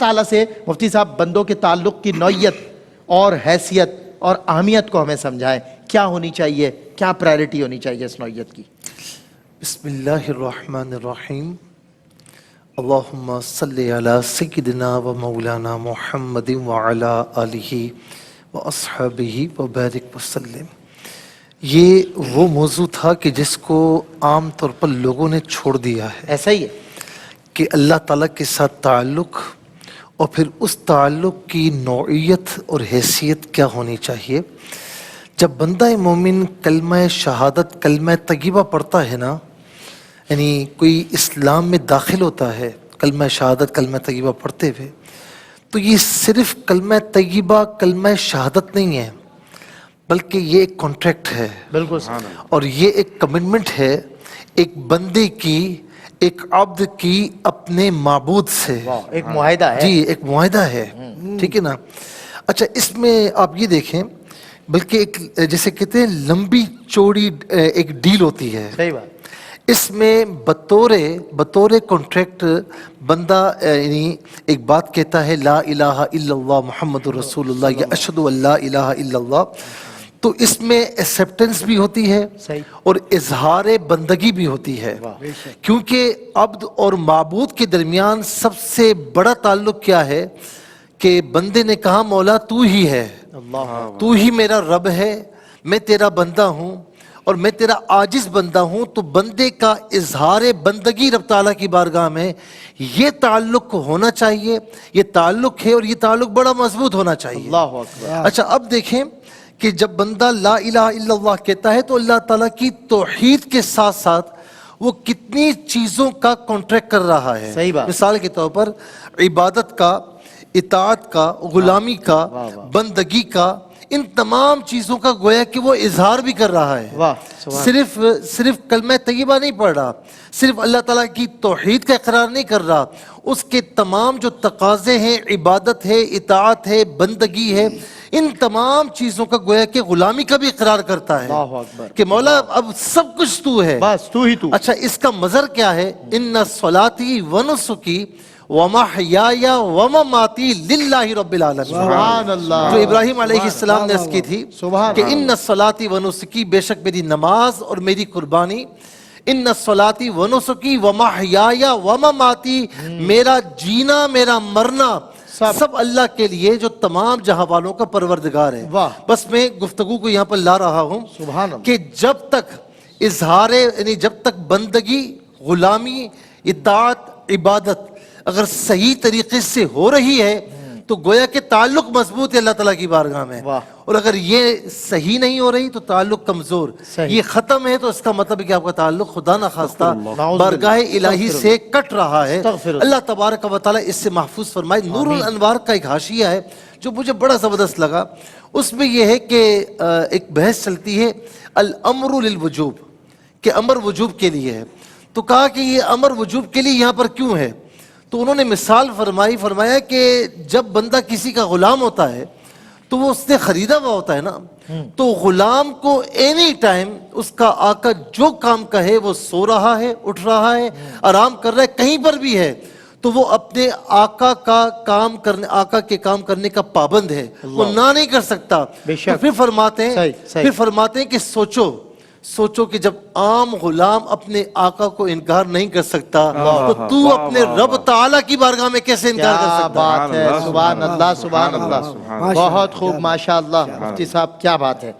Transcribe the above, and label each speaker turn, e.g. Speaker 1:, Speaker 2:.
Speaker 1: تعالیٰ سے مفتی صاحب بندوں کے تعلق کی نوعیت اور حیثیت اور اہمیت کو ہمیں سمجھائیں، کیا ہونی چاہیے، کیا پرائرٹی ہونی چاہیے اس نوعیت کی؟
Speaker 2: بسم اللہ الرحمن الرحیم اللہم صلی علی سیدنا و مولانا محمد وعلی آلہ و اصحابہ وبارک وسلم۔ یہ وہ موضوع تھا کہ جس کو عام طور پر لوگوں نے چھوڑ دیا ہے،
Speaker 1: ایسا ہی ہے
Speaker 2: کہ اللہ تعالیٰ کے ساتھ تعلق اور پھر اس تعلق کی نوعیت اور حیثیت کیا ہونی چاہیے۔ جب بندہ مومن کلمہ شہادت کلمہ طیبہ پڑھتا ہے نا، یعنی کوئی اسلام میں داخل ہوتا ہے کلمہ شہادت کلمہ طیبہ پڑھتے ہوئے، تو یہ صرف کلمہ طیبہ کلمہ شہادت نہیں ہے، بلکہ یہ ایک کانٹریکٹ ہے،
Speaker 1: بالکل،
Speaker 2: اور یہ ایک کمٹمنٹ ہے ایک بندے کی، ایک عبد کی اپنے معبود سے،
Speaker 1: ایک معاہدہ ہے،
Speaker 2: جی ایک معاہدہ ہے، ٹھیک ہے نا۔ اچھا، اس میں آپ یہ دیکھیں، بلکہ ایک جیسے کہتے ہیں لمبی چوڑی ایک ڈیل ہوتی ہے،
Speaker 1: صحیح بات۔
Speaker 2: اس میں بطور کانٹریکٹ بندہ یعنی ایک بات کہتا ہے لا الہ الا اللہ محمد رسول اللہ یا اشہد ان لا الہ الا اللہ، تو اس میں ایکسیپٹنس بھی ہوتی ہے اور اظہار بندگی بھی ہوتی ہے، کیونکہ عبد اور معبود کے درمیان سب سے بڑا تعلق کیا ہے کہ بندے نے کہا مولا تو ہی ہے، تو ہی میرا رب ہے، میں تیرا بندہ ہوں اور میں تیرا عاجز بندہ ہوں، تو بندے کا اظہار بندگی رب تعالیٰ کی بارگاہ میں یہ تعلق ہونا چاہیے، یہ تعلق ہے اور یہ تعلق بڑا مضبوط ہونا چاہیے۔
Speaker 1: اللہ اکبر۔
Speaker 2: اچھا، اب دیکھیں کہ جب بندہ لا الہ الا اللہ کہتا ہے تو اللہ تعالیٰ کی توحید کے ساتھ ساتھ وہ کتنی چیزوں کا کانٹریکٹ کر رہا ہے۔
Speaker 1: صحیح بات۔
Speaker 2: مثال کے طور پر عبادت کا، اطاعت کا، غلامی کا، بندگی کا، ان تمام چیزوں کا گویا کہ وہ اظہار بھی کر رہا ہے، صرف کلمہ طیبہ نہیں پڑھ رہا، صرف اللہ تعالیٰ کی توحید کا اقرار نہیں کر رہا، اس کے تمام جو تقاضے ہیں، عبادت ہے، اطاعت ہے، بندگی ہے، ان تمام چیزوں کا گویا کہ غلامی کا بھی اقرار کرتا ہے کہ مولا اب سب کچھ تو ہے،
Speaker 1: بس تو ہی تو۔
Speaker 2: اچھا، اس کا مظہر کیا ہے؟ ان صلاتی و نسکی ومحیایا ومماتی للہ رب العالمین۔
Speaker 1: سبحان اللہ۔
Speaker 2: جو ابراہیم علیہ السلام نے عرض کی تھی کہ ان صلاتی و نسکی، بے شک میری نماز اور میری قربانی، ان صلاتی و نسکی ومحیایا ومماتی، میرا جینا میرا مرنا سب اللہ کے لیے جو تمام جہاں والوں کا پروردگار ہے۔ بس میں گفتگو کو یہاں پر لا رہا ہوں کہ جب تک اظہار یعنی جب تک بندگی، غلامی، اطاعت، عبادت اگر صحیح طریقے سے ہو رہی ہے تو گویا کہ تعلق مضبوط ہے اللہ تعالیٰ کی بارگاہ میں، اور اگر یہ صحیح نہیں ہو رہی تو تعلق کمزور، یہ ختم ہے تو اس کا مطلب ہے کہ آپ کا تعلق خدا نخواستہ بارگاہ الہی سے کٹ رہا ہے۔ اللہ تبارک و تعالیٰ اس سے محفوظ فرمائے۔ نور الانوار کا ایک حاشیہ ہے جو مجھے بڑا زبردست لگا، اس میں یہ ہے کہ ایک بحث چلتی ہے الامر للوجوب، کہ امر وجوب کے لیے ہے، تو کہا کہ یہ امر وجوب کے لیے یہاں پر کیوں ہے؟ تو انہوں نے مثال فرمایا کہ جب بندہ کسی کا غلام ہوتا ہے تو وہ اس نے خریدا ہوا ہوتا ہے نا، تو غلام کو اینی ٹائم اس کا آقا جو کام کہے وہ سو رہا ہے، اٹھ رہا ہے، آرام کر رہا ہے، کہیں پر بھی ہے تو وہ اپنے آقا کے کام کرنے کا پابند ہے، وہ نہ نہیں کر سکتا۔ تو پھر فرماتے ہیں کہ سوچو کہ جب عام غلام اپنے آقا کو انکار نہیں کر سکتا تو اپنے رب تعالیٰ کی بارگاہ میں کیسے انکار کر سکتا؟
Speaker 1: کیا بات ہے، سبحان اللہ، سبحان اللہ، بہت خوب، ماشاءاللہ مفتی صاحب، کیا بات ہے۔